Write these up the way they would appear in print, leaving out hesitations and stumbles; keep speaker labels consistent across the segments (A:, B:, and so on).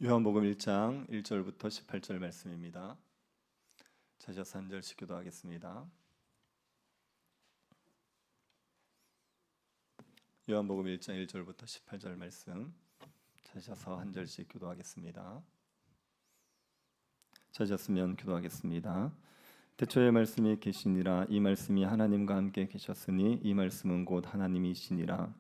A: 요한복음 1장 1절부터 18절 말씀입니다. 찾아서 한 절씩 기도하겠습니다. 요한복음 1장 1절부터 18절 말씀 찾아서 한 절씩 기도하겠습니다. 찾았으면 기도하겠습니다. 태초에 말씀이 계시니라. 이 말씀이 하나님과 함께 계셨으니 이 말씀은 곧 하나님이시니라.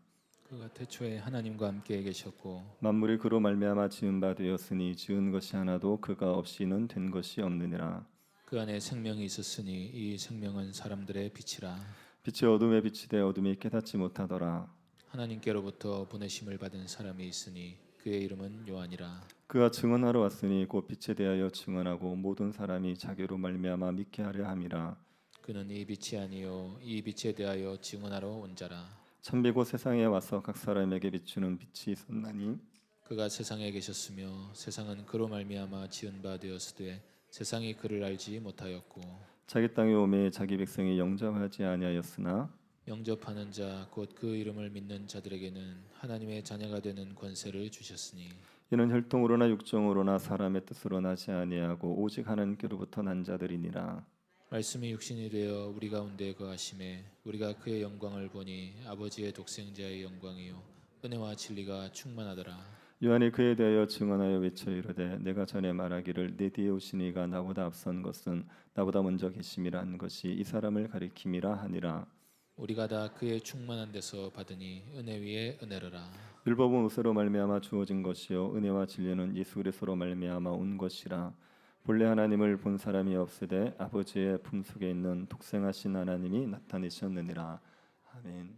B: 그가 태초에 하나님과 함께 계셨고
A: 만물이 그로 말미암아 지은 바 되었으니 지은 것이 하나도 그가 없이는 된 것이 없느니라.
B: 그 안에 생명이 있었으니 이 생명은 사람들의 빛이라.
A: 빛이 어둠에 비치되 어둠이 깨닫지 못하더라.
B: 하나님께로부터 보내심을 받은 사람이 있으니 그의 이름은 요한이라.
A: 그가 증언하러 왔으니 곧 빛에 대하여 증언하고 모든 사람이 자기로 말미암아 믿게 하려 함이라.
B: 그는 이 빛이 아니요 이 빛에 대하여 증언하러 온 자라.
A: 참비고 세상에 와서 각 사람에게 비추는 빛이 있었나니
B: 그가 세상에 계셨으며 세상은 그로 말미암아 지은 바 되었으되 세상이 그를 알지 못하였고
A: 자기 땅에 오매 자기 백성이 영접하지 아니하였으나
B: 영접하는 자 곧 그 이름을 믿는 자들에게는 하나님의 자녀가 되는 권세를 주셨으니
A: 이는 혈통으로나 육정으로나 사람의 뜻으로 나지 아니하고 오직 하나님께로부터 난 자들이니라.
B: 말씀이 육신이 되어 우리 가운데 거하심에 우리가 그의 영광을 보니 아버지의 독생자의 영광이요 은혜와 진리가 충만하더라.
A: 요한이 그에 대하여 증언하여 외쳐 이르되 내가 전에 말하기를 내 뒤에 오신 이가 나보다 앞선 것은 나보다 먼저 계심이라 한 것이 이 사람을 가리킴이라 하니라.
B: 우리가 다 그의 충만한 데서 받으니 은혜 위에 은혜로라.
A: 율법은 모세로 말미암아 주어진 것이요 은혜와 진리는 예수 그리스도로 말미암아 온 것이라. 본래 하나님을 본 사람이 없으되 아버지의 품속에 있는 독생하신 하나님이 나타내셨느니라. 아멘.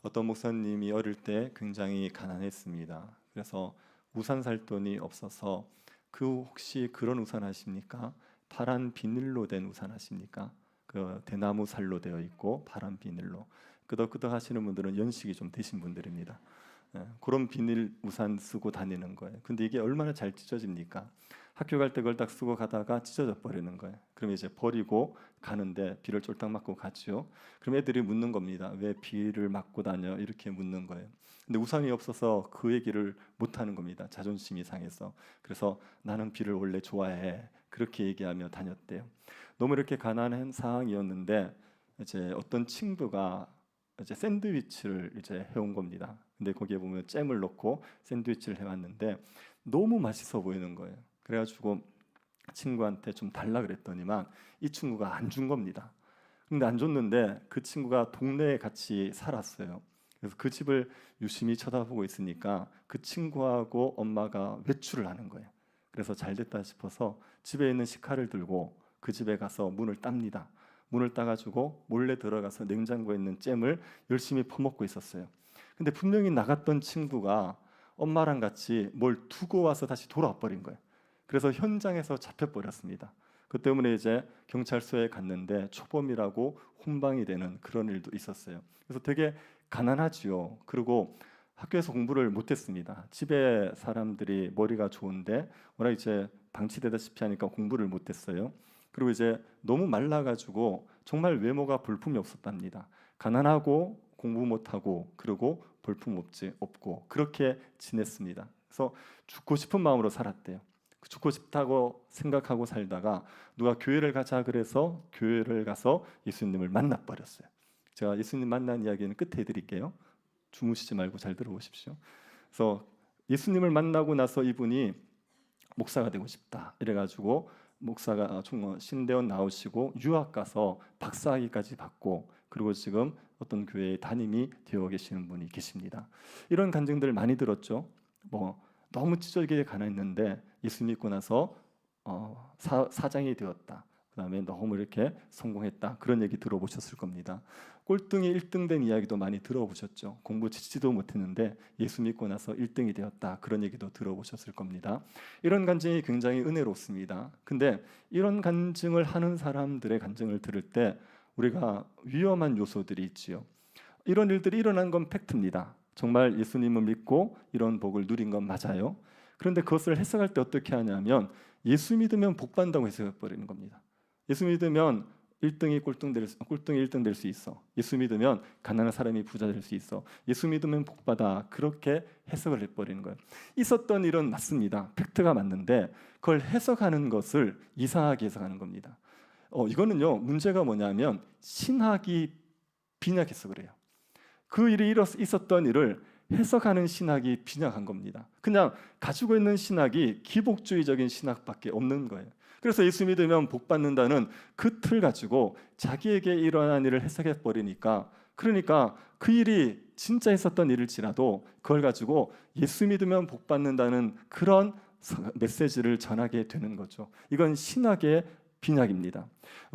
A: 어떤 목사님이 어릴 때 굉장히 가난했습니다. 그래서 우산 살 돈이 없어서 혹시 그런 우산 아십니까? 파란 비닐로 된 우산 아십니까? 그 대나무 살로 되어 있고 파란 비닐로 끄덕끄덕 하시는 분들은 연식이 좀 되신 분들입니다. 그런 비닐 우산 쓰고 다니는 거예요. 근데 이게 얼마나 잘 찢어집니까? 학교 갈 때 그걸 딱 쓰고 가다가 찢어져 버리는 거예요. 그럼 이제 버리고 가는데 비를 쫄딱 맞고 가죠. 그럼 애들이 묻는 겁니다. 왜 비를 맞고 다녀? 이렇게 묻는 거예요. 근데 우산이 없어서 그 얘기를 못 하는 겁니다. 자존심이 상해서. 그래서 나는 비를 원래 좋아해. 그렇게 얘기하며 다녔대요. 너무 이렇게 가난한 상황이었는데 이제 어떤 친구가 이제 샌드위치를 이제 해온 겁니다. 근데 거기에 보면 잼을 넣고 샌드위치를 해왔는데 너무 맛있어 보이는 거예요. 그래가지고 친구한테 좀 달라 그랬더니만 이 친구가 안 준 겁니다. 근데 안 줬는데 그 친구가 동네에 같이 살았어요. 그래서 그 집을 유심히 쳐다보고 있으니까 그 친구하고 엄마가 외출을 하는 거예요. 그래서 잘 됐다 싶어서 집에 있는 식칼을 들고 그 집에 가서 문을 땁니다. 문을 따가지고 몰래 들어가서 냉장고에 있는 잼을 열심히 퍼먹고 있었어요. 근데 분명히 나갔던 친구가 엄마랑 같이 뭘 두고 와서 다시 돌아와 버린 거예요. 그래서 현장에서 잡혀버렸습니다. 그 때문에 이제 경찰서에 갔는데 초범이라고 훈방이 되는 그런 일도 있었어요. 그래서 되게 가난하지요. 그리고 학교에서 공부를 못했습니다. 집에 사람들이 머리가 좋은데 워낙 이제 방치되다시피 하니까 공부를 못했어요. 그리고 이제 너무 말라가지고 정말 외모가 볼품이 없었답니다. 가난하고 공부 못하고 그리고 볼품 없고 그렇게 지냈습니다. 그래서 죽고 싶은 마음으로 살았대요. 죽고 싶다고 생각하고 살다가 누가 교회를 가자 그래서 교회를 가서 예수님을 만나버렸어요. 제가 예수님 만난 이야기는 끝에 해드릴게요. 주무시지 말고 잘 들어보십시오. 그래서 예수님을 만나고 나서 이분이 목사가 되고 싶다 이래가지고 목사가 신대원 나오시고 유학 가서 박사학위까지 받고 그리고 지금 어떤 교회의 담임이 되어 계시는 분이 계십니다. 이런 간증들 많이 들었죠. 너무 찢어지게 가난했는데 예수 믿고 나서 사장이 되었다. 그 다음에 너무 이렇게 성공했다. 그런 얘기 들어보셨을 겁니다. 꼴등이 1등 된 이야기도 많이 들어보셨죠. 공부 지지도 못했는데 예수 믿고 나서 1등이 되었다. 그런 얘기도 들어보셨을 겁니다. 이런 간증이 굉장히 은혜롭습니다. 근데 이런 간증을 하는 사람들의 간증을 들을 때 우리가 위험한 요소들이 있지요. 이런 일들이 일어난 건 팩트입니다. 정말 예수님을 믿고 이런 복을 누린 건 맞아요. 그런데 그것을 해석할 때 어떻게 하냐면 예수 믿으면 복 받는다고 해석해 버리는 겁니다. 예수 믿으면 꼴등이 1등 될 수 있어. 예수 믿으면 가난한 사람이 부자 될 수 있어. 예수 믿으면 복받아. 그렇게 해석을 해버리는 거예요. 있었던 일은 맞습니다. 팩트가 맞는데 그걸 해석하는 것을 이상하게 해석하는 겁니다. 이거는요, 문제가 뭐냐면 신학이 빈약해서 그래요. 그 일이 있었던 일을 해석하는 신학이 빈약한 겁니다. 그냥 가지고 있는 신학이 기복주의적인 신학밖에 없는 거예요. 그래서 예수 믿으면 복 받는다는 그 틀 가지고 자기에게 일어난 일을 해석해 버리니까, 그러니까 그 일이 진짜 있었던 일일지라도 그걸 가지고 예수 믿으면 복 받는다는 그런 메시지를 전하게 되는 거죠. 이건 신학의 빈약입니다.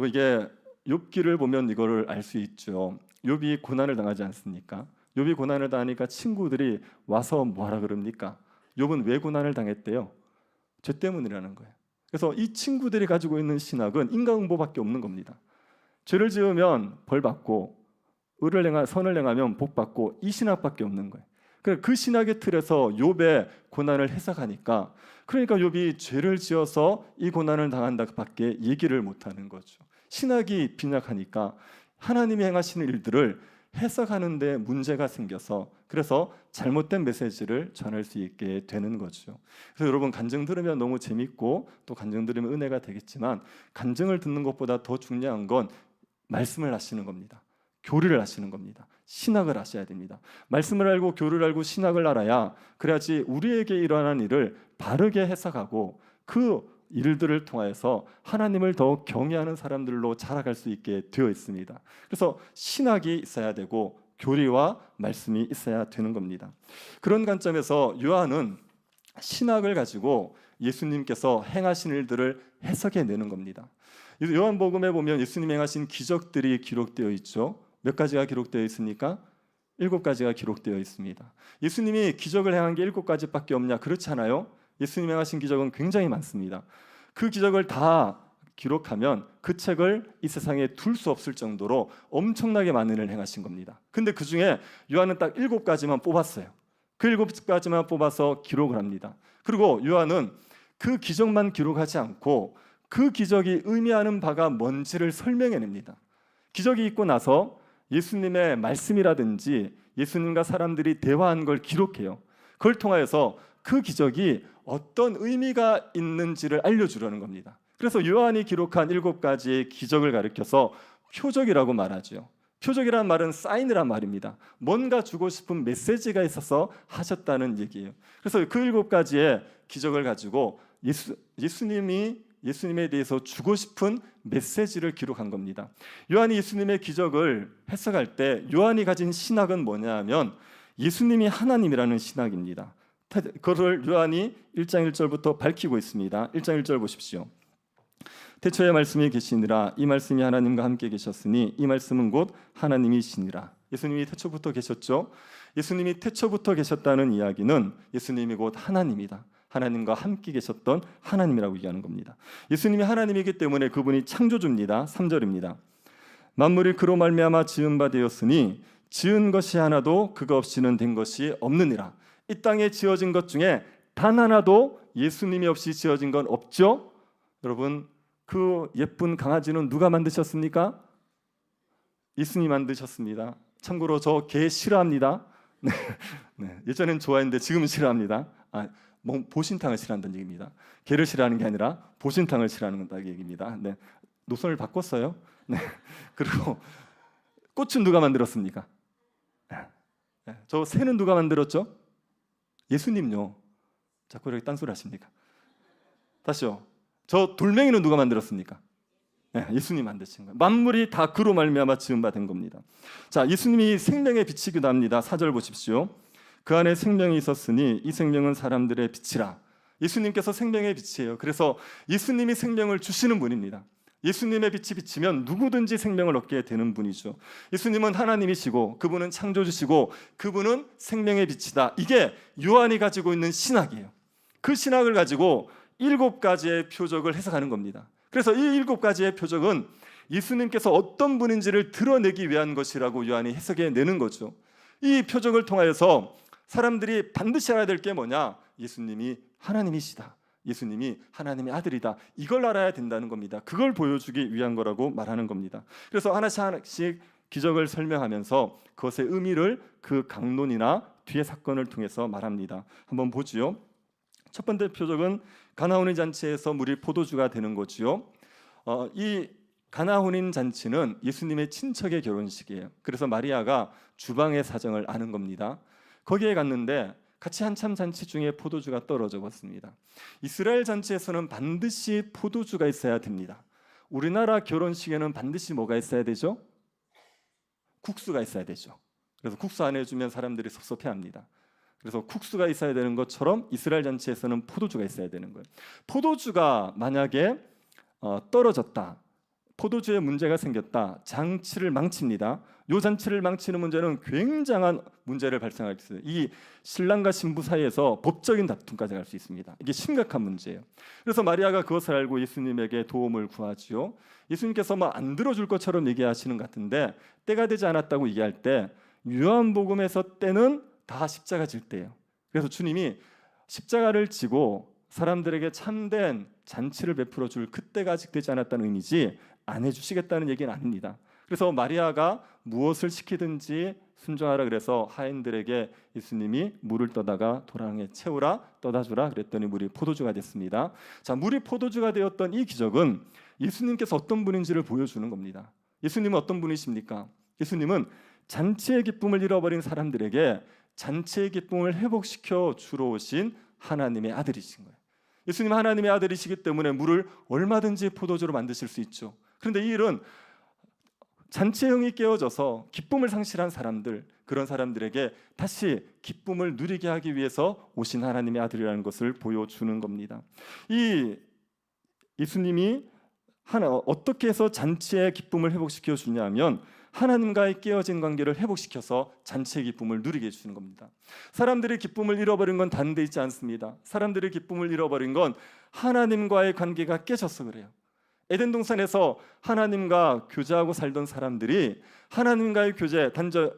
A: 이게 욥기를 보면 이거를 알 수 있죠. 욥이 고난을 당하지 않습니까? 욥이 고난을 당하니까 친구들이 와서 뭐하라 그럽니까? 욥은 왜 고난을 당했대요? 죄 때문이라는 거예요. 그래서 이 친구들이 가지고 있는 신학은 인과응보밖에 없는 겁니다. 죄를 지으면 벌 받고 선을 행하면 복 받고, 이 신학밖에 없는 거예요. 그 신학의 틀에서 욥의 고난을 해석하니까, 그러니까 욥이 죄를 지어서 이 고난을 당한다밖에 얘기를 못하는 거죠. 신학이 빈약하니까 하나님이 행하시는 일들을 해석하는 데 문제가 생겨서, 그래서 잘못된 메시지를 전할 수 있게 되는 거죠. 그래서 여러분, 간증 들으면 너무 재밌고 또 간증 들으면 은혜가 되겠지만, 간증을 듣는 것보다 더 중요한 건 말씀을 하시는 겁니다. 교리를 하시는 겁니다. 신학을 하셔야 됩니다. 말씀을 알고 교리를 알고 신학을 알아야, 그래야지 우리에게 일어난 일을 바르게 해석하고 그 일들을 통하여서 하나님을 더욱 경외하는 사람들로 자라갈 수 있게 되어 있습니다. 그래서 신학이 있어야 되고 교리와 말씀이 있어야 되는 겁니다. 그런 관점에서 요한은 신학을 가지고 예수님께서 행하신 일들을 해석해내는 겁니다. 요한복음에 보면 예수님이 행하신 기적들이 기록되어 있죠. 몇 가지가 기록되어 있습니까? 7가지가 기록되어 있습니다. 예수님이 기적을 행한 게 7가지밖에 없냐? 그렇지 않아요. 예수님이 행하신 기적은 굉장히 많습니다. 그 기적을 다 기록하면 그 책을 이 세상에 둘 수 없을 정도로 엄청나게 많은 일을 행하신 겁니다. 근데 그 중에 요한은 딱 7가지만 뽑았어요. 그 7가지만 뽑아서 기록을 합니다. 그리고 요한은 그 기적만 기록하지 않고 그 기적이 의미하는 바가 뭔지를 설명해냅니다. 기적이 있고 나서 예수님의 말씀이라든지 예수님과 사람들이 대화한 걸 기록해요. 그걸 통하여서 그 기적이 어떤 의미가 있는지를 알려주려는 겁니다. 그래서 요한이 기록한 7가지의 기적을 가리켜서 표적이라고 말하죠. 표적이란 말은 사인이란 말입니다. 뭔가 주고 싶은 메시지가 있어서 하셨다는 얘기예요. 그래서 그 7가지의 기적을 가지고 예수님에 대해서 주고 싶은 메시지를 기록한 겁니다. 요한이 예수님의 기적을 해석할 때 요한이 가진 신학은 뭐냐 하면 예수님이 하나님이라는 신학입니다. 그것을 요한이 1장 1절부터 밝히고 있습니다. 1장 1절 보십시오. 태초에 말씀이 계시니라. 이 말씀이 하나님과 함께 계셨으니 이 말씀은 곧 하나님이시니라. 예수님이 태초부터 계셨죠. 예수님이 태초부터 계셨다는 이야기는 예수님이 곧 하나님이다. 하나님과 함께 계셨던 하나님이라고 얘기하는 겁니다. 예수님이 하나님이기 때문에 그분이 창조주입니다. 3절입니다. 만물이 그로 말미암아 지은 바 되었으니 지은 것이 하나도 그가 없이는 된 것이 없느니라. 이 땅에 지어진 것 중에 단 하나도 예수님이 없이 지어진 건 없죠. 여러분, 그 예쁜 강아지는 누가 만드셨습니까? 예수님이 만드셨습니다. 참고로 저 개 싫어합니다. 네, 예전엔 좋아했는데 지금은 싫어합니다. 보신탕을 싫어한다는 얘기입니다. 개를 싫어하는 게 아니라 보신탕을 싫어하는 얘기입니다. 네, 노선을 바꿨어요. 네, 그리고 꽃은 누가 만들었습니까? 네, 저 새는 누가 만들었죠? 예수님요. 자꾸 이렇게 딴소리 하십니까? 다시요. 저 돌멩이는 누가 만들었습니까? 네, 예수님 만드신 거예요. 만물이 다 그로 말미암아 지은 바 된 겁니다. 자, 예수님이 생명의 빛이기도 합니다. 4절 보십시오. 그 안에 생명이 있었으니 이 생명은 사람들의 빛이라. 예수님께서 생명의 빛이에요. 그래서 예수님이 생명을 주시는 분입니다. 예수님의 빛이 비치면 누구든지 생명을 얻게 되는 분이죠. 예수님은 하나님이시고 그분은 창조주시고 그분은 생명의 빛이다. 이게 요한이 가지고 있는 신학이에요. 그 신학을 가지고 7가지의 표적을 해석하는 겁니다. 그래서 이 7가지의 표적은 예수님께서 어떤 분인지를 드러내기 위한 것이라고 요한이 해석해내는 거죠. 이 표적을 통하여서 사람들이 반드시 알아야 될 게 뭐냐? 예수님이 하나님이시다. 예수님이 하나님의 아들이다, 이걸 알아야 된다는 겁니다. 그걸 보여주기 위한 거라고 말하는 겁니다. 그래서 하나씩 기적을 설명하면서 그것의 의미를 그 강론이나 뒤의 사건을 통해서 말합니다. 한번 보지요. 첫 번째 표적은 가나 혼인 잔치에서 물이 포도주가 되는 거지요. 이 가나 혼인 잔치는 예수님의 친척의 결혼식이에요. 그래서 마리아가 주방의 사정을 아는 겁니다. 거기에 갔는데 같이 한참 잔치 중에 포도주가 떨어져 버렸습니다. 이스라엘 잔치에서는 반드시 포도주가 있어야 됩니다. 우리나라 결혼식에는 반드시 뭐가 있어야 되죠? 국수가 있어야 되죠. 그래서 국수 안 해주면 사람들이 섭섭해합니다. 그래서 국수가 있어야 되는 것처럼 이스라엘 잔치에서는 포도주가 있어야 되는 거예요. 포도주가 만약에 떨어졌다, 포도주에 문제가 생겼다, 잔치를 망칩니다. 이 잔치를 망치는 문제는 굉장한 문제를 발생할 수 있어요. 이 신랑과 신부 사이에서 법적인 다툼까지 갈 수 있습니다. 이게 심각한 문제예요. 그래서 마리아가 그것을 알고 예수님에게 도움을 구하지요. 예수님께서 안 들어줄 것처럼 얘기하시는 것 같은데 때가 되지 않았다고 얘기할 때 요한복음에서 때는 다 십자가 질 때예요. 그래서 주님이 십자가를 지고 사람들에게 참된 잔치를 베풀어 줄 그때가 아직 되지 않았다는 의미지 안 해주시겠다는 얘기는 아닙니다. 그래서 마리아가 무엇을 시키든지 순종하라 그래서 하인들에게 예수님이 물을 떠다가 도랑에 채우라, 떠다 주라 그랬더니 물이 포도주가 됐습니다. 자, 물이 포도주가 되었던 이 기적은 예수님께서 어떤 분인지를 보여주는 겁니다. 예수님은 어떤 분이십니까? 예수님은 잔치의 기쁨을 잃어버린 사람들에게 잔치의 기쁨을 회복시켜 주러 오신 하나님의 아들이신 거예요. 예수님은 하나님의 아들이시기 때문에 물을 얼마든지 포도주로 만드실 수 있죠. 그런데 이 일은 잔치의 흥이 깨어져서 기쁨을 상실한 사람들, 그런 사람들에게 다시 기쁨을 누리게 하기 위해서 오신 하나님의 아들이라는 것을 보여주는 겁니다. 이 예수님이 어떻게 해서 잔치의 기쁨을 회복시켜 주냐면 하나님과의 깨어진 관계를 회복시켜서 잔치의 기쁨을 누리게 해주는 겁니다. 사람들이 기쁨을 잃어버린 건 다른 데 있지 않습니다. 사람들이 기쁨을 잃어버린 건 하나님과의 관계가 깨져서 그래요. 에덴 동산에서 하나님과 교제하고 살던 사람들이 하나님과의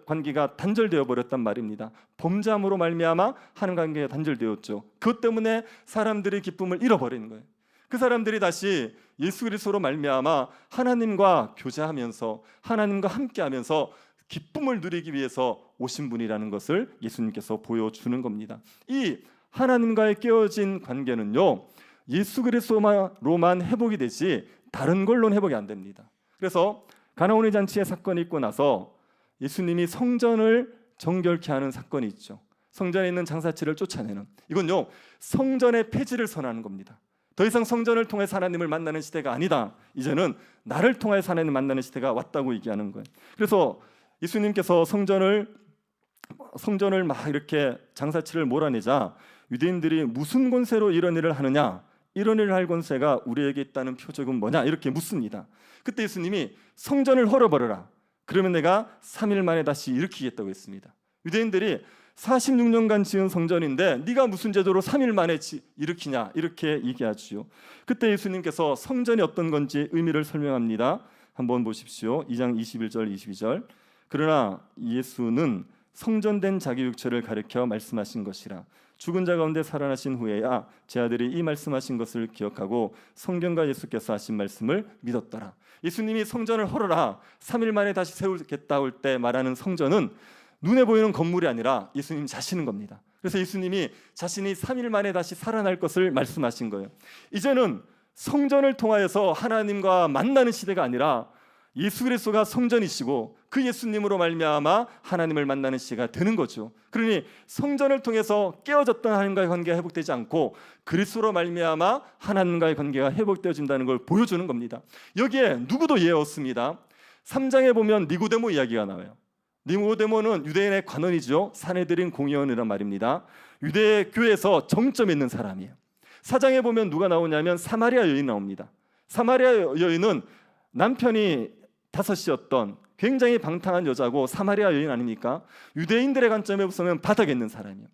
A: 관계가 단절되어 버렸단 말입니다. 범죄함으로 말미암아 하나님 관계가 단절되었죠. 그것 때문에 사람들이 기쁨을 잃어버리는 거예요. 그 사람들이 다시 예수 그리스도로 말미암아 하나님과 교제하면서 하나님과 함께하면서 기쁨을 누리기 위해서 오신 분이라는 것을 예수님께서 보여주는 겁니다. 이 하나님과의 깨어진 관계는요, 예수 그리스도로만 회복이 되지 다른 걸로는 회복이 안 됩니다. 그래서 가나 혼인 잔치의 사건이 있고 나서 예수님이 성전을 정결케 하는 사건이 있죠. 성전에 있는 장사치를 쫓아내는, 이건요 성전의 폐지를 선언하는 겁니다. 더 이상 성전을 통해서 하나님을 만나는 시대가 아니다. 이제는 나를 통해서 하나님을 만나는 시대가 왔다고 얘기하는 거예요. 그래서 예수님께서 성전을 막 이렇게 장사치를 몰아내자 유대인들이 무슨 권세로 이런 일을 하느냐, 이런 일을 할 권세가 우리에게 있다는 표적은 뭐냐 이렇게 묻습니다. 그때 예수님이 성전을 헐어버려라, 그러면 내가 3일 만에 다시 일으키겠다고 했습니다. 유대인들이 46년간 지은 성전인데 네가 무슨 제도로 3일 만에 일으키냐 이렇게 얘기하지요. 그때 예수님께서 성전이 어떤 건지 의미를 설명합니다. 한번 보십시오. 2장 21절 22절. 그러나 예수는 성전된 자기 육체를 가리켜 말씀하신 것이라. 죽은 자 가운데 살아나신 후에야 제 아들이 이 말씀하신 것을 기억하고 성경과 예수께서 하신 말씀을 믿었더라. 예수님이 성전을 헐어라, 3일 만에 다시 세우겠다 할 때 말하는 성전은 눈에 보이는 건물이 아니라 예수님 자신인 겁니다. 그래서 예수님이 자신이 3일 만에 다시 살아날 것을 말씀하신 거예요. 이제는 성전을 통하여서 하나님과 만나는 시대가 아니라 예수 그리스도가 성전이시고 그 예수님으로 말미암아 하나님을 만나는 시대가 되는 거죠. 그러니 성전을 통해서 깨어졌던 하나님과의 관계가 회복되지 않고 그리스도로 말미암아 하나님과의 관계가 회복되어진다는 걸 보여주는 겁니다. 여기에 누구도 예외 없습니다. 3장에 보면 니고데모 이야기가 나와요. 니고데모는 유대인의 관원이죠. 사내들인 공의원이란 말입니다. 유대 교회에서 정점에 있는 사람이에요. 4장에 보면 누가 나오냐면 사마리아 여인 나옵니다. 사마리아 여인은 남편이 5이었던 굉장히 방탕한 여자고 사마리아 여인 아닙니까? 유대인들의 관점에 보면 바닥에 있는 사람이에요.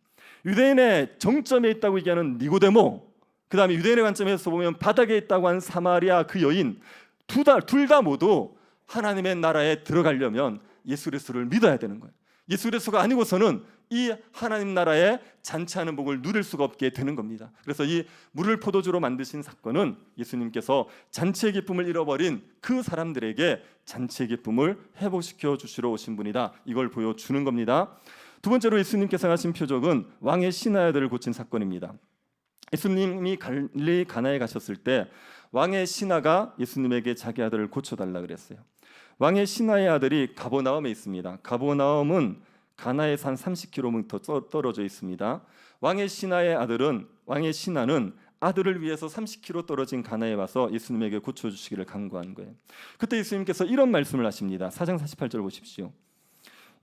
A: 유대인의 정점에 있다고 얘기하는 니고데모, 그 다음에 유대인의 관점에서 보면 바닥에 있다고 하는 사마리아 그 여인, 둘 다 모두 하나님의 나라에 들어가려면 예수 그리스도를 믿어야 되는 거예요. 예수 그리스도가 아니고서는 이 하나님 나라의 잔치하는 복을 누릴 수가 없게 되는 겁니다. 그래서 이 물을 포도주로 만드신 사건은 예수님께서 잔치의 기쁨을 잃어버린 그 사람들에게 잔치의 기쁨을 회복시켜 주시러 오신 분이다, 이걸 보여주는 겁니다. 두 번째로 예수님께서 하신 표적은 왕의 신하의 아들을 고친 사건입니다. 예수님이 갈릴리 가나에 가셨을 때 왕의 신하가 예수님에게 자기 아들을 고쳐달라 그랬어요. 왕의 신하의 아들이 가버나움에 있습니다. 가버나움은 가나에서 한 30km 떨어져 있습니다. 왕의 신하는 아들을 위해서 30km 떨어진 가나에 와서 예수님에게 고쳐주시기를 간구한 거예요. 그때 예수님께서 이런 말씀을 하십니다. 4장 48절 보십시오.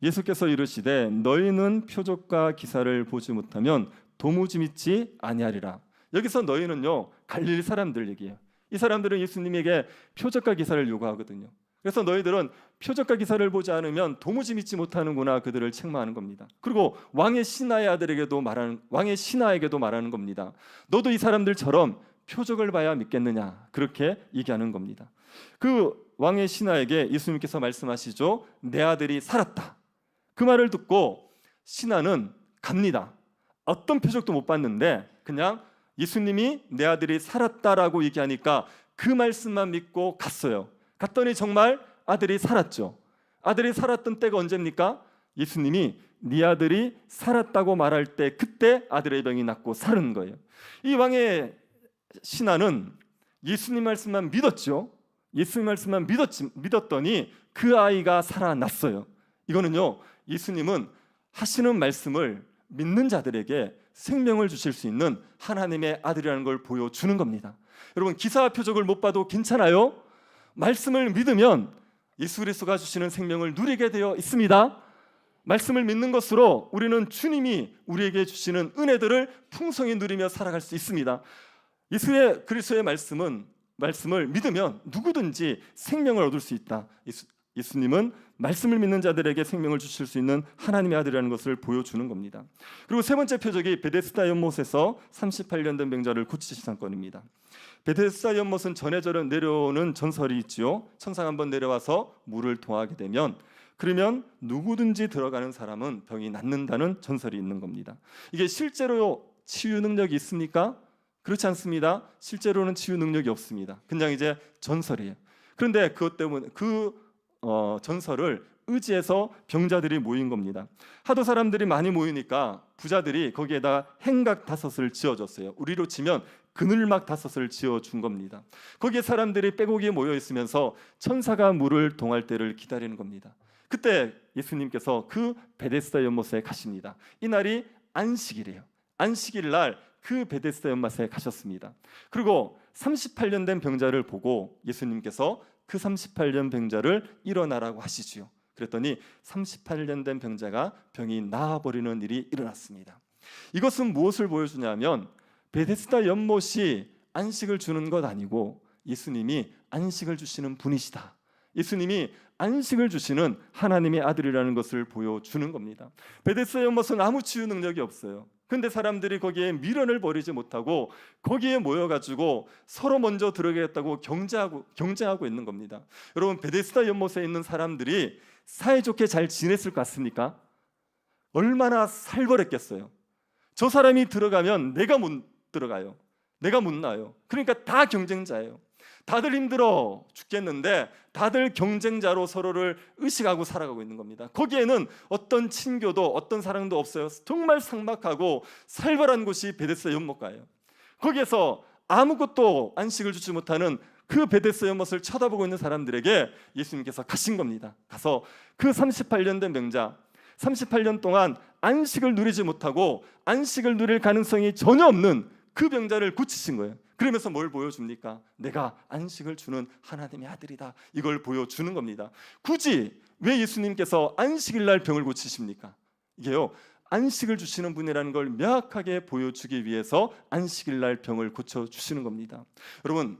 A: 예수께서 이르시되 너희는 표적과 기사를 보지 못하면 도무지 믿지 아니하리라. 여기서 너희는요, 갈릴리 사람들 얘기예요. 이 사람들은 예수님에게 표적과 기사를 요구하거든요. 그래서 너희들은 표적과 기사를 보지 않으면 도무지 믿지 못하는구나, 그들을 책망하는 겁니다. 그리고 왕의 신하에게도 말하는 겁니다. 너도 이 사람들처럼 표적을 봐야 믿겠느냐, 그렇게 얘기하는 겁니다. 그 왕의 신하에게 예수님께서 말씀하시죠. 내 아들이 살았다. 그 말을 듣고 신하는 갑니다. 어떤 표적도 못 봤는데 그냥 예수님이 내 아들이 살았다라고 얘기하니까 그 말씀만 믿고 갔어요. 갔더니 정말 아들이 살았죠. 아들이 살았던 때가 언제입니까? 예수님이 네 아들이 살았다고 말할 때, 그때 아들의 병이 낫고 살은 거예요. 이 왕의 신하는 예수님 말씀만 믿었죠. 예수님 말씀만 믿었더니 그 아이가 살아났어요. 이거는요, 예수님은 하시는 말씀을 믿는 자들에게 생명을 주실 수 있는 하나님의 아들이라는 걸 보여주는 겁니다. 여러분, 기사와 표적을 못 봐도 괜찮아요. 말씀을 믿으면 예수 그리스도가 주시는 생명을 누리게 되어 있습니다. 말씀을 믿는 것으로 우리는 주님이 우리에게 주시는 은혜들을 풍성히 누리며 살아갈 수 있습니다. 예수 그리스도의 말씀을 믿으면 누구든지 생명을 얻을 수 있다. 예수님은 말씀을 믿는 자들에게 생명을 주실 수 있는 하나님의 아들이라는 것을 보여주는 겁니다. 그리고 세 번째 표적이 베데스다 연못에서 38년 된 병자를 고치신 사건입니다. 베데스다 연못은 전해저래 내려오는 전설이 있지요. 천사가 한번 내려와서 물을 동하게 되면, 그러면 누구든지 들어가는 사람은 병이 낫는다는 전설이 있는 겁니다. 이게 실제로 치유 능력이 있습니까? 그렇지 않습니다. 실제로는 치유 능력이 없습니다. 그냥 이제 전설이에요. 그런데 그것 때문에 전설을 의지해서 병자들이 모인 겁니다. 하도 사람들이 많이 모이니까 부자들이 거기에다 행각 5을 지어줬어요. 우리로 치면 그늘막 5을 지어준 겁니다. 거기에 사람들이 빼곡히 모여 있으면서 천사가 물을 동할 때를 기다리는 겁니다. 그때 예수님께서 그 베데스다 연못에 가십니다. 이 날이 안식일이에요. 안식일 날 그 베데스다 연못에 가셨습니다. 그리고 38년 된 병자를 보고 예수님께서 그 38년 병자를 일어나라고 하시지요. 그랬더니 38년 된 병자가 병이 나아버리는 일이 일어났습니다. 이것은 무엇을 보여주냐면 베데스다 연못이 안식을 주는 것 아니고 예수님이 안식을 주시는 분이시다. 예수님이 안식을 주시는 하나님의 아들이라는 것을 보여주는 겁니다. 베데스다 연못은 아무 치유 능력이 없어요. 근데 사람들이 거기에 미련을 버리지 못하고 거기에 모여가지고 서로 먼저 들어가겠다고 경쟁하고 있는 겁니다. 여러분, 베데스다 연못에 있는 사람들이 사이좋게 잘 지냈을 것 같습니까? 얼마나 살벌했겠어요. 저 사람이 들어가면 내가 못 들어가요. 내가 못 나요. 그러니까 다 경쟁자예요. 다들 힘들어 죽겠는데 다들 경쟁자로 서로를 의식하고 살아가고 있는 겁니다. 거기에는 어떤 친교도 어떤 사랑도 없어요. 정말 삭막하고 살벌한 곳이 베데스다 연못가예요. 거기에서 아무것도 안식을 주지 못하는 그 베데스다 연못을 쳐다보고 있는 사람들에게 예수님께서 가신 겁니다. 가서 그 38년 된 병자, 38년 동안 안식을 누리지 못하고 안식을 누릴 가능성이 전혀 없는 그 병자를 고치신 거예요. 그러면서 뭘 보여줍니까? 내가 안식을 주는 하나님의 아들이다. 이걸 보여주는 겁니다. 굳이 왜 예수님께서 안식일 날 병을 고치십니까? 이게요, 안식을 주시는 분이라는 걸 명확하게 보여주기 위해서 안식일 날 병을 고쳐주시는 겁니다. 여러분,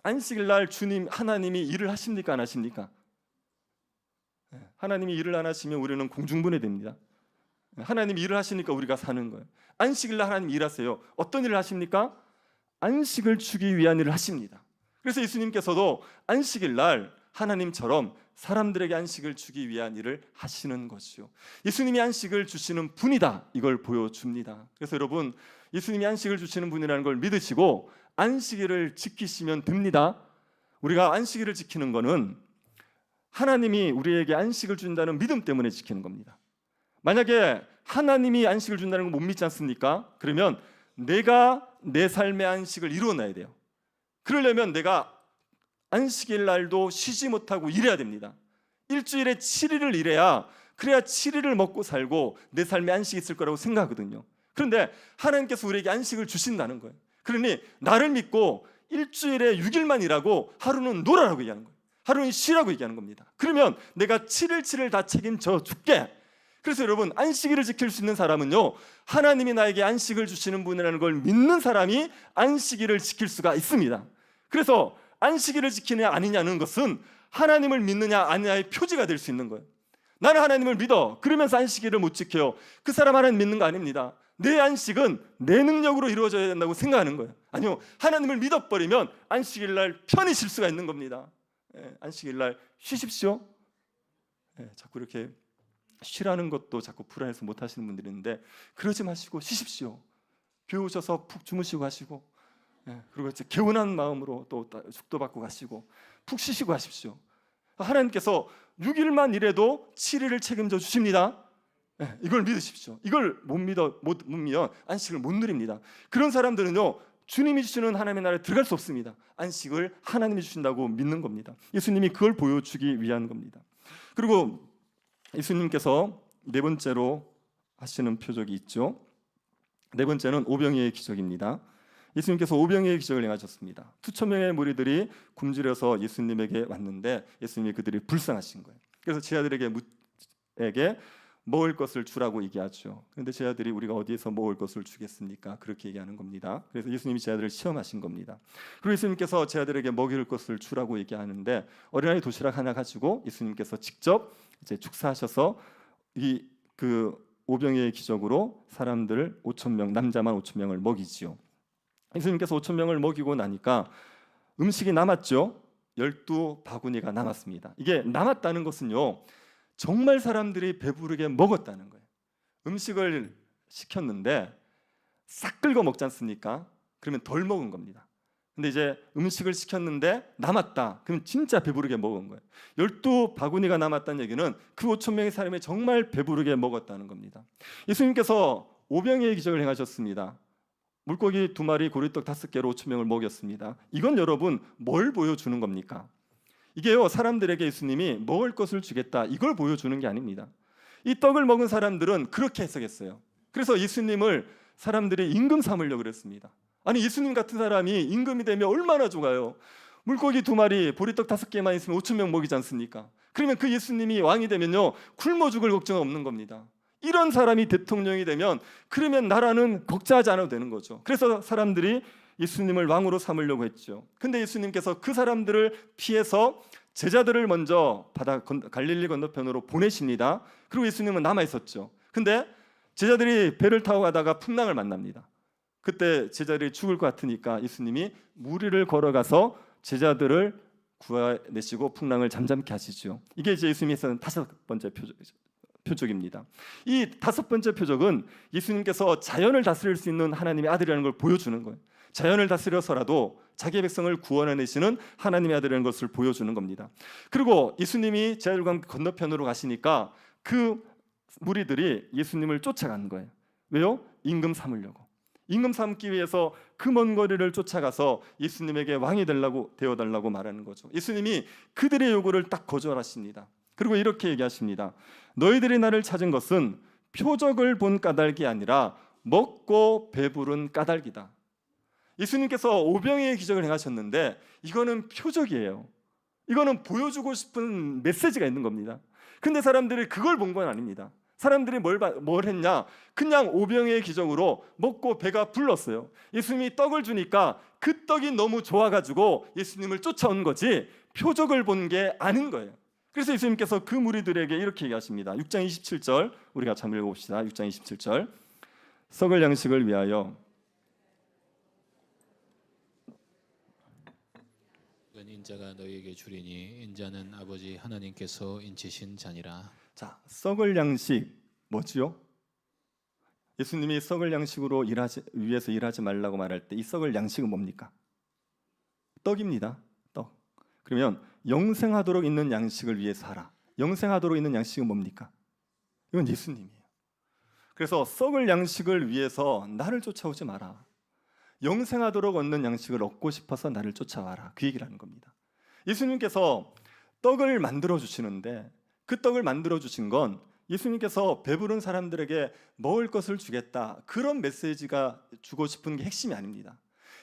A: 안식일 날 하나님이 일을 하십니까? 안 하십니까? 하나님이 일을 안 하시면 우리는 공중분해됩니다. 하나님이 일을 하시니까 우리가 사는 거예요. 안식일 날 하나님 일하세요. 어떤 일을 하십니까? 안식을 주기 위한 일을 하십니다. 그래서 예수님께서도 안식일 날 하나님처럼 사람들에게 안식을 주기 위한 일을 하시는 것이요. 예수님이 안식을 주시는 분이다. 이걸 보여줍니다. 그래서 여러분, 예수님이 안식을 주시는 분이라는 걸 믿으시고 안식일을 지키시면 됩니다. 우리가 안식일을 지키는 것은 하나님이 우리에게 안식을 준다는 믿음 때문에 지키는 겁니다. 만약에 하나님이 안식을 준다는 걸 못 믿지 않습니까? 그러면 내가 내 삶의 안식을 이루어내야 돼요. 그러려면 내가 안식일 날도 쉬지 못하고 일해야 됩니다. 일주일에 7일을 일해야 그래야 7일을 먹고 살고 내 삶에 안식이 있을 거라고 생각하거든요. 그런데 하나님께서 우리에게 안식을 주신다는 거예요. 그러니 나를 믿고 일주일에 6일만 일하고 하루는 놀아라고 얘기하는 거예요. 하루는 쉬라고 얘기하는 겁니다. 그러면 내가 7일 다 책임져 줄게. 그래서 여러분, 안식일을 지킬 수 있는 사람은요, 하나님이 나에게 안식을 주시는 분이라는 걸 믿는 사람이 안식일을 지킬 수가 있습니다. 그래서 안식일을 지키느냐 아니냐는 것은 하나님을 믿느냐 아니냐의 표지가 될 수 있는 거예요. 나는 하나님을 믿어. 그러면서 안식일을 못 지켜요. 그 사람 하나님 믿는 거 아닙니다. 내 안식은 내 능력으로 이루어져야 된다고 생각하는 거예요. 아니요, 하나님을 믿어버리면 안식일 날 편히 쉴 수가 있는 겁니다. 안식일 날 쉬십시오. 자꾸 이렇게 쉬라는 것도 자꾸 불안해서 못 하시는 분들이 있는데 그러지 마시고 쉬십시오. 교회 오셔서 푹 주무시고 가시고, 그리고 이제 개운한 마음으로 또 축도 받고 가시고 푹 쉬시고 가십시오. 하나님께서 6일만 일해도 7일을 책임져 주십니다. 이걸 믿으십시오. 이걸 못 믿으면 안식을 못 누립니다. 그런 사람들은요, 주님이 주시는 하나님의 나라에 들어갈 수 없습니다. 안식을 하나님이 주신다고 믿는 겁니다. 예수님이 그걸 보여주기 위한 겁니다. 그리고 예수님께서 네 번째로 하시는 표적이 있죠. 네 번째는 오병이의 기적입니다. 예수님께서 오병이의 기적을 행하셨습니다. 수천 명의 무리들이 굶주려서 예수님에게 왔는데 예수님이 그들이 불쌍하신 거예요. 그래서 제자들에게 먹을 것을 주라고 얘기하죠. 그런데 제자들이 우리가 어디에서 먹을 것을 주겠습니까? 그렇게 얘기하는 겁니다. 그래서 예수님이 제자들을 시험하신 겁니다. 그리고 예수님께서 제자들에게 먹일 것을 주라고 얘기하는데 어린아이 도시락 하나 가지고 예수님께서 직접 이제 축사하셔서 그 오병이의 기적으로 사람들 5,000명, 남자만 5,000명을 먹이지요. 예수님께서 5,000명을 먹이고 나니까 음식이 남았죠. 12바구니가 남았습니다. 이게 남았다는 것은요, 정말 사람들이 배부르게 먹었다는 거예요. 음식을 시켰는데 싹 긁어 먹지 않습니까? 그러면 덜 먹은 겁니다. 근데 이제 음식을 시켰는데 남았다. 그럼 진짜 배부르게 먹은 거예요. 12바구니가 남았다는 얘기는 그 5,000명의 사람이 정말 배부르게 먹었다는 겁니다. 예수님께서 오병이의 기적을 행하셨습니다. 물고기 2마리, 고리떡 5개로 5,000명을 먹였습니다. 이건 여러분 뭘 보여주는 겁니까? 이게요, 사람들에게 예수님이 먹을 것을 주겠다, 이걸 보여주는 게 아닙니다. 이 떡을 먹은 사람들은 그렇게 해석했어요. 그래서 예수님을 사람들이 임금 삼으려고 그랬습니다. 아니, 예수님 같은 사람이 임금이 되면 얼마나 좋아요. 물고기 2마리, 보리떡 5개만 있으면 5,000명 먹이지 않습니까? 그러면 그 예수님이 왕이 되면요, 굶어 죽을 걱정은 없는 겁니다. 이런 사람이 대통령이 되면 그러면 나라는 걱정하지 않아도 되는 거죠. 그래서 사람들이 예수님을 왕으로 삼으려고 했죠. 근데 예수님께서 그 사람들을 피해서 제자들을 먼저 갈릴리 건너편으로 보내십니다. 그리고 예수님은 남아 있었죠. 근데 제자들이 배를 타고 가다가 풍랑을 만납니다. 그때 제자들이 죽을 것 같으니까 예수님이 무리를 걸어가서 제자들을 구해내시고 풍랑을 잠잠케 하시죠. 이게 이제 예수님이 했던 5번째 표적입니다. 이 5번째 표적은 예수님께서 자연을 다스릴 수 있는 하나님의 아들이라는 걸 보여주는 거예요. 자연을 다스려서라도 자기의 백성을 구원해내시는 하나님의 아들이라는 것을 보여주는 겁니다. 그리고 예수님이 제자들과 건너편으로 가시니까 그 무리들이 예수님을 쫓아가는 거예요. 왜요? 임금 삼으려고. 임금 삼기 위해서 그 먼 거리를 쫓아가서 예수님에게 왕이 되어달라고 말하는 거죠. 예수님이 그들의 요구를 딱 거절하십니다. 그리고 이렇게 얘기하십니다. 너희들이 나를 찾은 것은 표적을 본 까닭이 아니라 먹고 배부른 까닭이다. 예수님께서 오병이의 기적을 행하셨는데 이거는 표적이에요. 이거는 보여주고 싶은 메시지가 있는 겁니다. 근데 사람들이 그걸 본 건 아닙니다. 사람들이 뭘 했냐? 그냥 오병이의 기적으로 먹고 배가 불렀어요. 예수님이 떡을 주니까 그 떡이 너무 좋아가지고 예수님을 쫓아온 거지 표적을 본 게 아닌 거예요. 그래서 예수님께서 그 무리들에게 이렇게 얘기하십니다. 6장 27절 우리가 한번 읽어봅시다. 6장 27절 썩을 양식을 위하여
B: 인자가 너희에게 주리니 인자는 아버지 하나님께서 인치신 자니라.
A: 자, 썩을 양식 뭐지요? 예수님이 썩을 양식으로 위해서 일하지 말라고 말할 때 이 썩을 양식은 뭡니까? 떡입니다. 떡. 그러면 영생하도록 있는 양식을 위해서 하라. 영생하도록 있는 양식은 뭡니까? 이건 예수님이에요. 그래서 썩을 양식을 위해서 나를 쫓아오지 마라. 영생하도록 얻는 양식을 얻고 싶어서 나를 쫓아와라. 그 얘기를 하는 겁니다. 예수님께서 떡을 만들어 주시는데 그 떡을 만들어 주신 건 예수님께서 배부른 사람들에게 먹을 것을 주겠다, 그런 메시지가 주고 싶은 게 핵심이 아닙니다.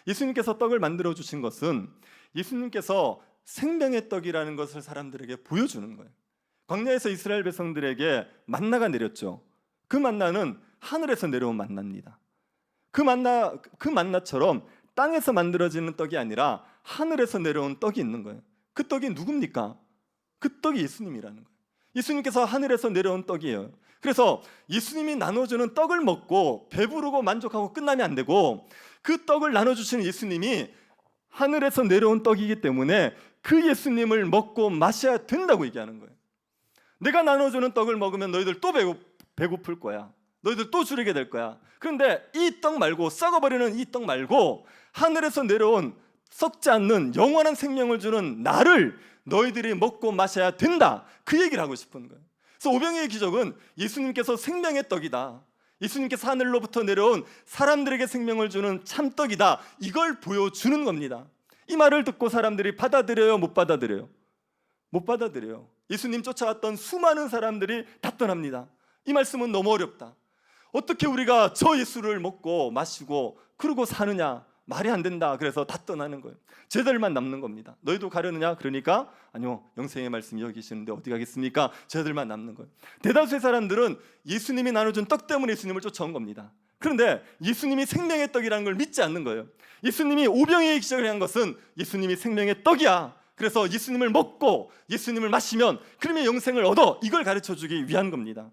A: 예수님께서 떡을 만들어 주신 것은 예수님께서 생명의 떡이라는 것을 사람들에게 보여주는 거예요. 광야에서 이스라엘 백성들에게 만나가 내렸죠. 그 만나는 하늘에서 내려온 만나입니다. 그 만나처럼 땅에서 만들어지는 떡이 아니라 하늘에서 내려온 떡이 있는 거예요. 그 떡이 누굽니까? 그 떡이 예수님이라는 거예요. 예수님께서 하늘에서 내려온 떡이에요. 그래서 예수님이 나눠주는 떡을 먹고 배부르고 만족하고 끝나면 안 되고, 그 떡을 나눠주시는 예수님이 하늘에서 내려온 떡이기 때문에 그 예수님을 먹고 마셔야 된다고 얘기하는 거예요. 내가 나눠주는 떡을 먹으면 너희들 또 배고플 거야. 너희들 또 줄이게 될 거야. 그런데 이 떡 말고, 썩어버리는 이 떡 말고 하늘에서 내려온 썩지 않는 영원한 생명을 주는 나를 너희들이 먹고 마셔야 된다, 그 얘기를 하고 싶은 거예요. 그래서 오병이의 기적은 예수님께서 생명의 떡이다, 예수님께서 하늘로부터 내려온 사람들에게 생명을 주는 참떡이다, 이걸 보여주는 겁니다. 이 말을 듣고 사람들이 받아들여요? 못 받아들여요? 못 받아들여요. 예수님 쫓아왔던 수많은 사람들이 답변합니다. 이 말씀은 너무 어렵다. 어떻게 우리가 저 예수를 먹고 마시고 그러고 사느냐, 말이 안 된다. 그래서 다 떠나는 거예요. 쟤들만 남는 겁니다. 너희도 가려느냐? 그러니까 아니요, 영생의 말씀이 여기 계시는데 어디 가겠습니까? 쟤들만 남는 거예요. 대다수의 사람들은 예수님이 나눠준 떡 때문에 예수님을 쫓아온 겁니다. 그런데 예수님이 생명의 떡이라는 걸 믿지 않는 거예요. 예수님이 오병이의 기적을 한 것은 예수님이 생명의 떡이야, 그래서 예수님을 먹고 예수님을 마시면 그러면 영생을 얻어, 이걸 가르쳐주기 위한 겁니다.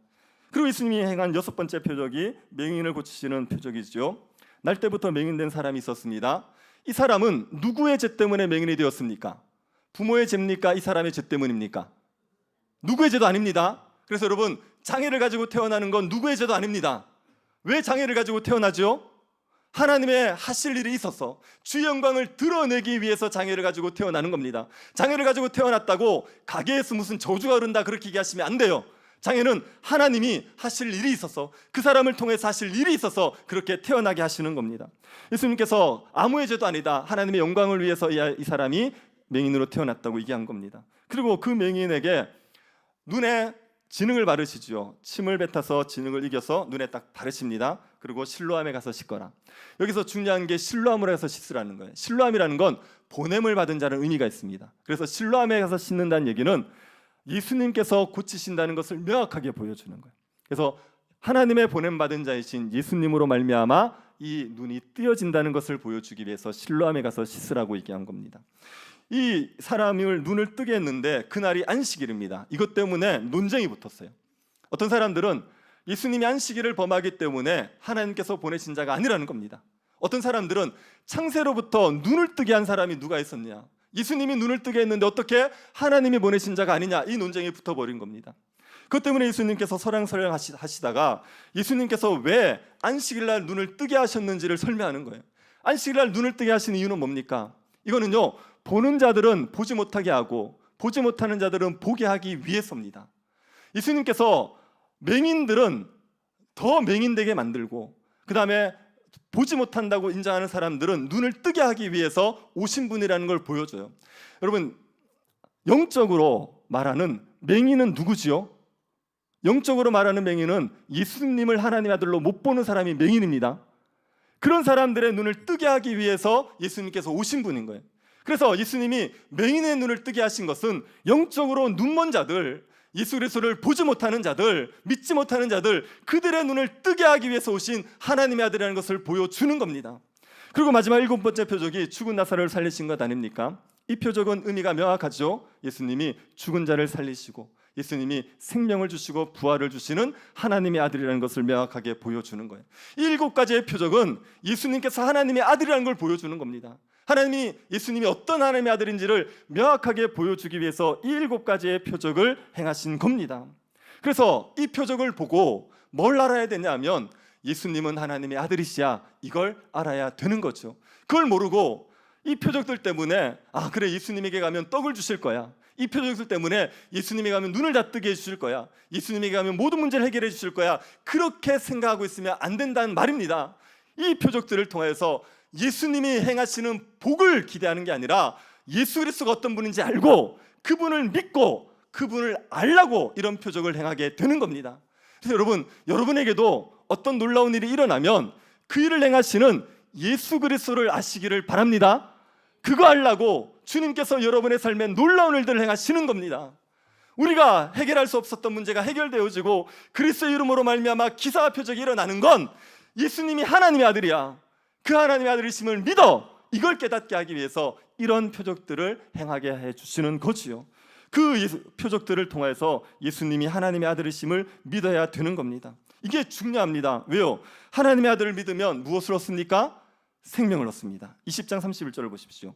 A: 그리고 예수님이 행한 여섯 번째 표적이 맹인을 고치시는 표적이죠. 날 때부터 맹인된 사람이 있었습니다. 이 사람은 누구의 죄 때문에 맹인이 되었습니까? 부모의 죄입니까? 이 사람의 죄 때문입니까? 누구의 죄도 아닙니다. 그래서 여러분, 장애를 가지고 태어나는 건 누구의 죄도 아닙니다. 왜 장애를 가지고 태어나죠? 하나님의 하실 일이 있어서 주의 영광을 드러내기 위해서 장애를 가지고 태어나는 겁니다. 장애를 가지고 태어났다고 가게에서 무슨 저주가 흐른다 그렇게 얘기하시면 안 돼요. 장애는 하나님이 하실 일이 있어서, 그 사람을 통해서 하실 일이 있어서 그렇게 태어나게 하시는 겁니다. 예수님께서 아무의 죄도 아니다, 하나님의 영광을 위해서 이 사람이 맹인으로 태어났다고 얘기한 겁니다. 그리고 그 맹인에게 눈에 진흙을 바르시죠. 침을 뱉어서 진흙을 이겨서 눈에 딱 바르십니다. 그리고 실로암에 가서 씻거라. 여기서 중요한 게 실로암으로 해서 씻으라는 거예요. 실로암이라는 건 보냄을 받은 자라는 의미가 있습니다. 그래서 실로암에 가서 씻는다는 얘기는 예수님께서 고치신다는 것을 명확하게 보여주는 거예요. 그래서 하나님의 보냄받은 자이신 예수님으로 말미암아 이 눈이 뜨여진다는 것을 보여주기 위해서 실로암에 가서 씻으라고 얘기한 겁니다. 이 사람을 눈을 뜨게 했는데 그날이 안식일입니다. 이것 때문에 논쟁이 붙었어요. 어떤 사람들은 예수님이 안식일을 범하기 때문에 하나님께서 보내신 자가 아니라는 겁니다. 어떤 사람들은 창세로부터 눈을 뜨게 한 사람이 누가 있었냐, 예수님이 눈을 뜨게 했는데 어떻게 하나님이 보내신 자가 아니냐, 이 논쟁이 붙어버린 겁니다. 그것 때문에 예수님께서 설왕설령 하시다가 예수님께서 왜 안식일날 눈을 뜨게 하셨는지를 설명하는 거예요. 안식일날 눈을 뜨게 하신 이유는 뭡니까? 이거는요, 보는 자들은 보지 못하게 하고 보지 못하는 자들은 보게 하기 위해서입니다. 예수님께서 맹인들은 더 맹인되게 만들고, 그 다음에 보지 못한다고 인정하는 사람들은 눈을 뜨게 하기 위해서 오신 분이라는 걸 보여줘요. 여러분, 영적으로 말하는 맹인은 누구지요? 영적으로 말하는 맹인은 예수님을 하나님의 아들로 못 보는 사람이 맹인입니다. 그런 사람들의 눈을 뜨게 하기 위해서 예수님께서 오신 분인 거예요. 그래서 예수님이 맹인의 눈을 뜨게 하신 것은 영적으로 눈먼 자들, 예수 그리스도를 보지 못하는 자들, 믿지 못하는 자들, 그들의 눈을 뜨게 하기 위해서 오신 하나님의 아들이라는 것을 보여주는 겁니다. 그리고 마지막 일곱 번째 표적이 죽은 나사로를 살리신 것 아닙니까? 이 표적은 의미가 명확하죠. 예수님이 죽은 자를 살리시고 예수님이 생명을 주시고 부활을 주시는 하나님의 아들이라는 것을 명확하게 보여주는 거예요. 이 7가지의 표적은 예수님께서 하나님의 아들이라는 걸 보여주는 겁니다. 하나님이 예수님이 어떤 하나님의 아들인지를 명확하게 보여주기 위해서 이 7가지의 표적을 행하신 겁니다. 그래서 이 표적을 보고 뭘 알아야 되냐면 예수님은 하나님의 아들이시야, 이걸 알아야 되는 거죠. 그걸 모르고 이 표적들 때문에 그래, 예수님에게 가면 떡을 주실 거야, 이 표적들 때문에 예수님에게 가면 눈을 다 뜨게 해주실 거야, 예수님에게 가면 모든 문제를 해결해 주실 거야, 그렇게 생각하고 있으면 안 된다는 말입니다. 이 표적들을 통해서 예수님이 행하시는 복을 기대하는 게 아니라 예수 그리스도가 어떤 분인지 알고 그분을 믿고 그분을 알라고 이런 표적을 행하게 되는 겁니다. 그래서 여러분에게도 어떤 놀라운 일이 일어나면 그 일을 행하시는 예수 그리스도를 아시기를 바랍니다. 그거 알라고 주님께서 여러분의 삶에 놀라운 일들을 행하시는 겁니다. 우리가 해결할 수 없었던 문제가 해결되어지고 그리스도의 이름으로 말미암아 기사와 표적이 일어나는 건 예수님이 하나님의 아들이야, 그 하나님의 아들이심을 믿어, 이걸 깨닫게 하기 위해서 이런 표적들을 행하게 해주시는 거지요. 그 표적들을 통해서 예수님이 하나님의 아들이심을 믿어야 되는 겁니다. 이게 중요합니다. 왜요? 하나님의 아들을 믿으면 무엇을 얻습니까? 생명을 얻습니다. 20장 31절을 보십시오.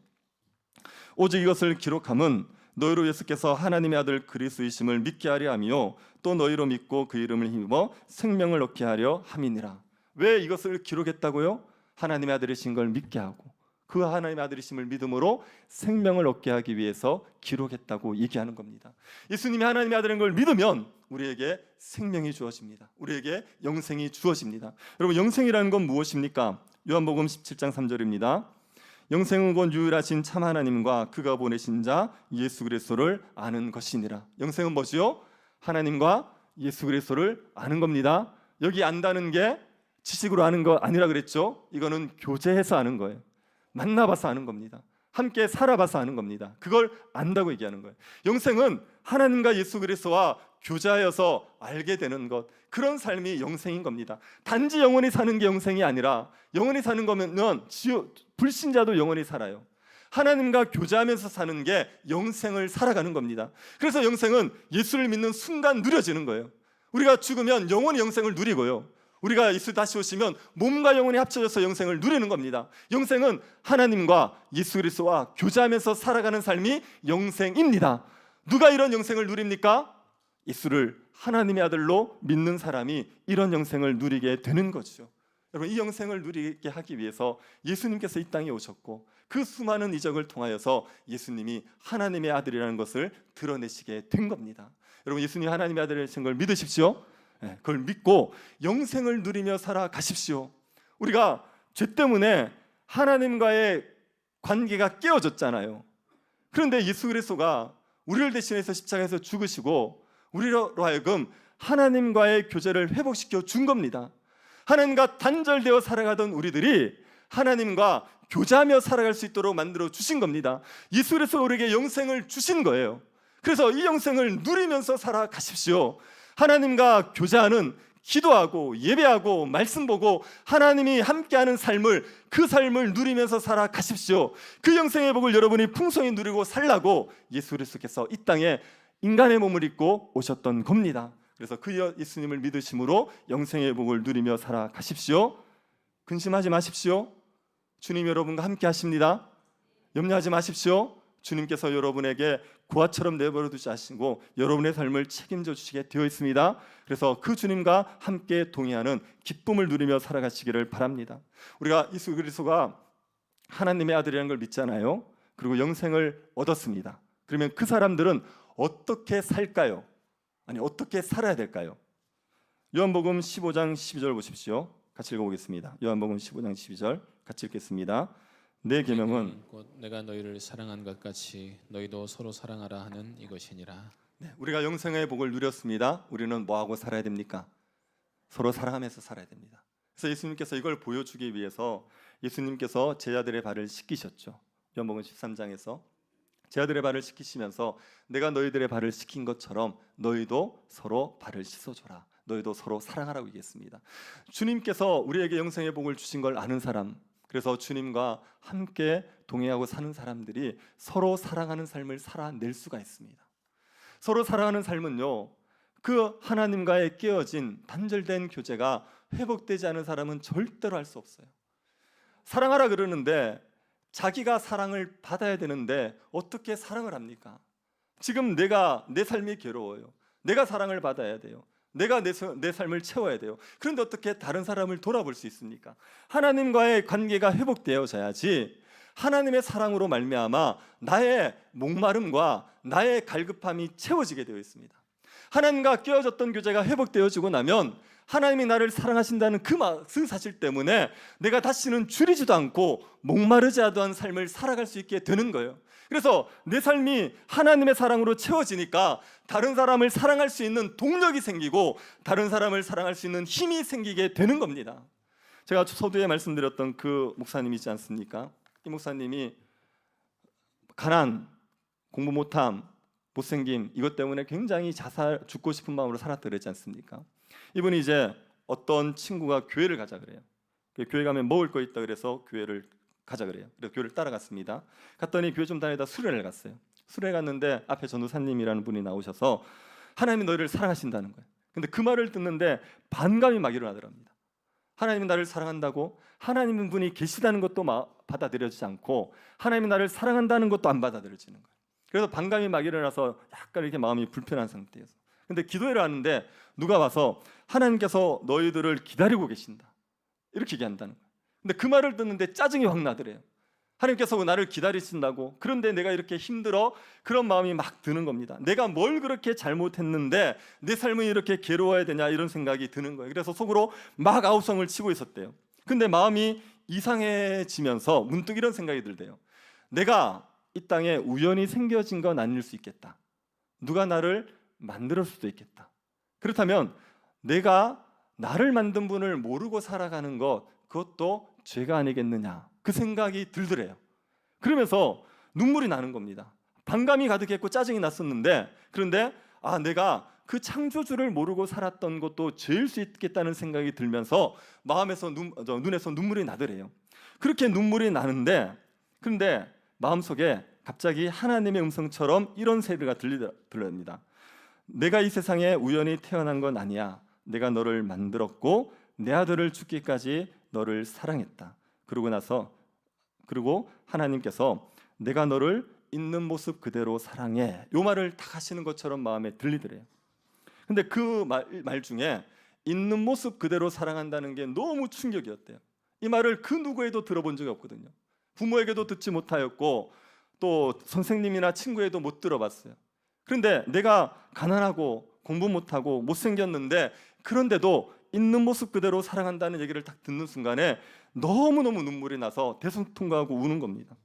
A: 오직 이것을 기록함은 너희로 예수께서 하나님의 아들 그리스도이심을 믿게 하려 하며 또 너희로 믿고 그 이름을 힘입어 생명을 얻게 하려 함이니라. 왜 이것을 기록했다고요? 하나님의 아들이신 걸 믿게 하고 그 하나님의 아들이심을 믿음으로 생명을 얻게 하기 위해서 기록했다고 얘기하는 겁니다. 예수님이 하나님의 아들인 걸 믿으면 우리에게 생명이 주어집니다. 우리에게 영생이 주어집니다. 여러분, 영생이라는 건 무엇입니까? 요한복음 17장 3절입니다. 영생은 곧 유일하신 참 하나님과 그가 보내신 자 예수 그리스도를 아는 것이니라. 영생은 뭐지요? 하나님과 예수 그리스도를 아는 겁니다. 여기 안다는 게 지식으로 아는 거 아니라 그랬죠? 이거는 교제해서 아는 거예요. 만나봐서 아는 겁니다. 함께 살아봐서 아는 겁니다. 그걸 안다고 얘기하는 거예요. 영생은 하나님과 예수 그리스도와 교제하여서 알게 되는 것, 그런 삶이 영생인 겁니다. 단지 영원히 사는 게 영생이 아니라, 영원히 사는 거면 불신자도 영원히 살아요. 하나님과 교제하면서 사는 게 영생을 살아가는 겁니다. 그래서 영생은 예수를 믿는 순간 누려지는 거예요. 우리가 죽으면 영원히 영생을 누리고요, 우리가 예수 다시 오시면 몸과 영혼이 합쳐져서 영생을 누리는 겁니다. 영생은 하나님과 예수 그리스도와 교제하면서 살아가는 삶이 영생입니다. 누가 이런 영생을 누립니까? 예수를 하나님의 아들로 믿는 사람이 이런 영생을 누리게 되는 거죠. 여러분, 이 영생을 누리게 하기 위해서 예수님께서 이 땅에 오셨고 그 수많은 이적을 통하여서 예수님이 하나님의 아들이라는 것을 드러내시게 된 겁니다. 여러분, 예수님이 하나님의 아들이신 걸 믿으십시오. 그걸 믿고 영생을 누리며 살아가십시오. 우리가 죄 때문에 하나님과의 관계가 깨어졌잖아요. 그런데 예수 그리스도가 우리를 대신해서 십자가에서 죽으시고 우리로 하여금 하나님과의 교제를 회복시켜 준 겁니다. 하나님과 단절되어 살아가던 우리들이 하나님과 교제하며 살아갈 수 있도록 만들어 주신 겁니다. 예수 그리스도가 우리에게 영생을 주신 거예요. 그래서 이 영생을 누리면서 살아가십시오. 하나님과 교제하는, 기도하고 예배하고 말씀 보고 하나님이 함께하는 삶을, 그 삶을 누리면서 살아가십시오. 그 영생의 복을 여러분이 풍성히 누리고 살라고 예수 그리스도께서 이 땅에 인간의 몸을 입고 오셨던 겁니다. 그래서 그 예수님을 믿으심으로 영생의 복을 누리며 살아가십시오. 근심하지 마십시오. 주님 여러분과 함께 하십니다. 염려하지 마십시오. 주님께서 여러분에게 고아처럼 내버려 두지 않으시고 여러분의 삶을 책임져 주시게 되어 있습니다. 그래서 그 주님과 함께 동의하는 기쁨을 누리며 살아가시기를 바랍니다. 우리가 예수 그리스도가 하나님의 아들이라는 걸 믿잖아요. 그리고 영생을 얻었습니다. 그러면 그 사람들은 어떻게 살까요? 아니, 어떻게 살아야 될까요? 요한복음 15장 12절 보십시오. 같이 읽어보겠습니다. 요한복음 15장 12절 같이 읽겠습니다. 내 계명은
B: 곧 내가 너희를 사랑한 것 같이 너희도 서로 사랑하라 하는 이것이니라.
A: 우리가 영생의 복을 누렸습니다. 우리는 뭐하고 살아야 됩니까? 서로 사랑하면서 살아야 됩니다. 그래서 예수님께서 이걸 보여주기 위해서 예수님께서 제자들의 발을 씻기셨죠. 요한복음 13장에서 제자들의 발을 씻기시면서 내가 너희들의 발을 씻긴 것처럼 너희도 서로 발을 씻어줘라. 너희도 서로 사랑하라고 얘기했습니다. 주님께서 우리에게 영생의 복을 주신 걸 아는 사람, 그래서 주님과 함께 동행하고 사는 사람들이 서로 사랑하는 삶을 살아낼 수가 있습니다. 서로 사랑하는 삶은요, 그 하나님과의 깨어진 단절된 교제가 회복되지 않은 사람은 절대로 할 수 없어요. 사랑하라 그러는데 자기가 사랑을 받아야 되는데 어떻게 사랑을 합니까? 지금 내 삶이 괴로워요. 내가 사랑을 받아야 돼요. 내가 내 삶을 채워야 돼요. 그런데 어떻게 다른 사람을 돌아볼 수 있습니까? 하나님과의 관계가 회복되어져야지 하나님의 사랑으로 말미암아 나의 목마름과 나의 갈급함이 채워지게 되어 있습니다. 하나님과 깨어졌던 교제가 회복되어지고 나면 하나님이 나를 사랑하신다는 그 사실 때문에 내가 다시는 줄이지도 않고 목마르지 않은 삶을 살아갈 수 있게 되는 거예요. 그래서 내 삶이 하나님의 사랑으로 채워지니까 다른 사람을 사랑할 수 있는 동력이 생기고 다른 사람을 사랑할 수 있는 힘이 생기게 되는 겁니다. 제가 서두에 말씀드렸던 그 목사님 있지 않습니까? 이 목사님이 가난, 공부 못함, 못생김 이것 때문에 굉장히 죽고 싶은 마음으로 살았다 그랬지 않습니까? 이분이 이제 어떤 친구가 교회를 가자 그래요. 교회 가면 먹을 거 있다 그래서 교회를 가자 그래요. 그래서 교회를 따라갔습니다. 갔더니 교회 좀 다니다 수련회를 갔어요. 수련회 갔는데 앞에 전도사님이라는 분이 나오셔서 하나님이 너희를 사랑하신다는 거예요. 근데 그 말을 듣는데 반감이 막 일어나더랍니다. 하나님이 나를 사랑한다고? 하나님은 분이 계시다는 것도 받아들여지지 않고 하나님이 나를 사랑한다는 것도 안 받아들여지는 거예요. 그래서 반감이 막 일어나서 약간 이렇게 마음이 불편한 상태에서 근데 기도회를 하는데 누가 와서 하나님께서 너희들을 기다리고 계신다 이렇게 얘기한다는 거예요. 근데 그 말을 듣는데 짜증이 확 나더래요. 하나님께서 나를 기다리신다고? 그런데 내가 이렇게 힘들어? 그런 마음이 막 드는 겁니다. 내가 뭘 그렇게 잘못했는데 내 삶은 이렇게 괴로워야 되냐 이런 생각이 드는 거예요. 그래서 속으로 막 아우성을 치고 있었대요. 근데 마음이 이상해지면서 문득 이런 생각이 들대요. 내가 이 땅에 우연히 생겨진 건 아닐 수 있겠다. 누가 나를 만들었을 수도 있겠다. 그렇다면 내가 나를 만든 분을 모르고 살아가는 것 그것도 죄가 아니겠느냐 그 생각이 들더래요. 그러면서 눈물이 나는 겁니다. 반감이 가득했고 짜증이 났었는데 그런데 내가 그 창조주를 모르고 살았던 것도 죄일 수 있겠다는 생각이 들면서 마음에서 눈에서 눈물이 나더래요. 그렇게 눈물이 나는데 그런데 마음속에 갑자기 하나님의 음성처럼 이런 세례가 들립니다. 내가 이 세상에 우연히 태어난 건 아니야. 내가 너를 만들었고 내 아들을 죽기까지 너를 사랑했다. 그리고 하나님께서 내가 너를 있는 모습 그대로 사랑해. 이 말을 딱 하시는 것처럼 마음에 들리더래요. 근데 그 말 중에 있는 모습 그대로 사랑한다는 게 너무 충격이었대요. 이 말을 그 누구에도 들어본 적이 없거든요. 부모에게도 듣지 못하였고 또 선생님이나 친구에도 못 들어봤어요. 그런데 내가 가난하고 공부 못하고 못생겼는데 그런데도 있는 모습 그대로 사랑한다는 얘기를 딱 듣는 순간에 너무너무 눈물이 나서 대성통곡하고 우는 겁니다.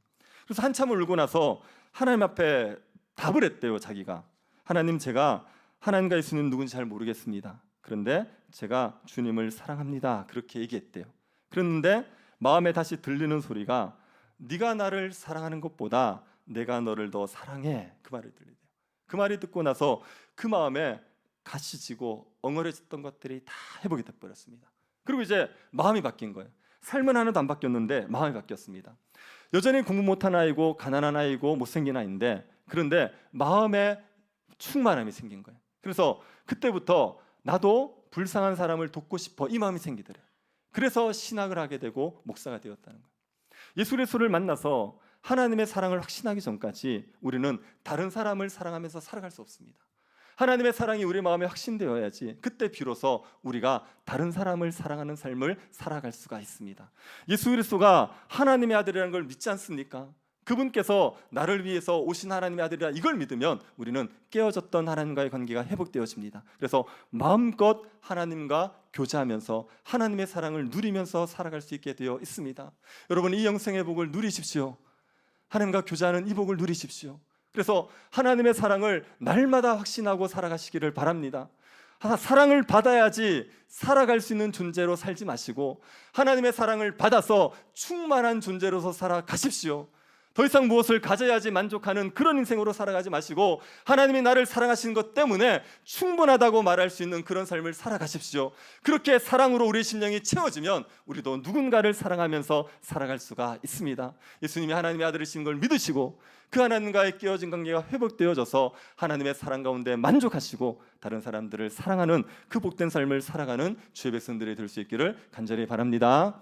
A: 그래서 한참을 울고 나서 하나님 앞에 답을 했대요. 자기가 하나님, 제가 하나님과 예수님 누군지 잘 모르겠습니다. 그런데 제가 주님을 사랑합니다. 그렇게 얘기했대요. 그런데 마음에 다시 들리는 소리가 네가 나를 사랑하는 것보다 내가 너를 더 사랑해. 그 말을 들리대요. 그 말이 듣고 나서 그 마음에 가시지고 엉얼해졌던 것들이 다 회복이 돼버렸습니다. 그리고 이제 마음이 바뀐 거예요. 삶은 하나도 안 바뀌었는데 마음이 바뀌었습니다. 여전히 공부 못한 아이고 가난한 아이고 못생긴 아이인데 그런데 마음에 충만함이 생긴 거예요. 그래서 그때부터 나도 불쌍한 사람을 돕고 싶어 이 마음이 생기더래요. 그래서 신학을 하게 되고 목사가 되었다는 거예요. 예수 그리스도를 만나서 하나님의 사랑을 확신하기 전까지 우리는 다른 사람을 사랑하면서 살아갈 수 없습니다. 하나님의 사랑이 우리 마음에 확신되어야지 그때 비로소 우리가 다른 사람을 사랑하는 삶을 살아갈 수가 있습니다. 예수 그리스도가 하나님의 아들이라는 걸 믿지 않습니까? 그분께서 나를 위해서 오신 하나님의 아들이라 이걸 믿으면 우리는 깨어졌던 하나님과의 관계가 회복되어집니다. 그래서 마음껏 하나님과 교제하면서 하나님의 사랑을 누리면서 살아갈 수 있게 되어 있습니다. 여러분, 이 영생의 복을 누리십시오. 하나님과 교제하는 이 복을 누리십시오. 그래서 하나님의 사랑을 날마다 확신하고 살아가시기를 바랍니다. 사랑을 받아야지 살아갈 수 있는 존재로 살지 마시고 하나님의 사랑을 받아서 충만한 존재로서 살아가십시오. 더 이상 무엇을 가져야지 만족하는 그런 인생으로 살아가지 마시고 하나님이 나를 사랑하시는 것 때문에 충분하다고 말할 수 있는 그런 삶을 살아가십시오. 그렇게 사랑으로 우리 심령이 채워지면 우리도 누군가를 사랑하면서 살아갈 수가 있습니다. 예수님이 하나님의 아들이신 걸 믿으시고 그 하나님과의 깨어진 관계가 회복되어져서 하나님의 사랑 가운데 만족하시고 다른 사람들을 사랑하는 그 복된 삶을 살아가는 주의 백성들이 될 수 있기를 간절히 바랍니다.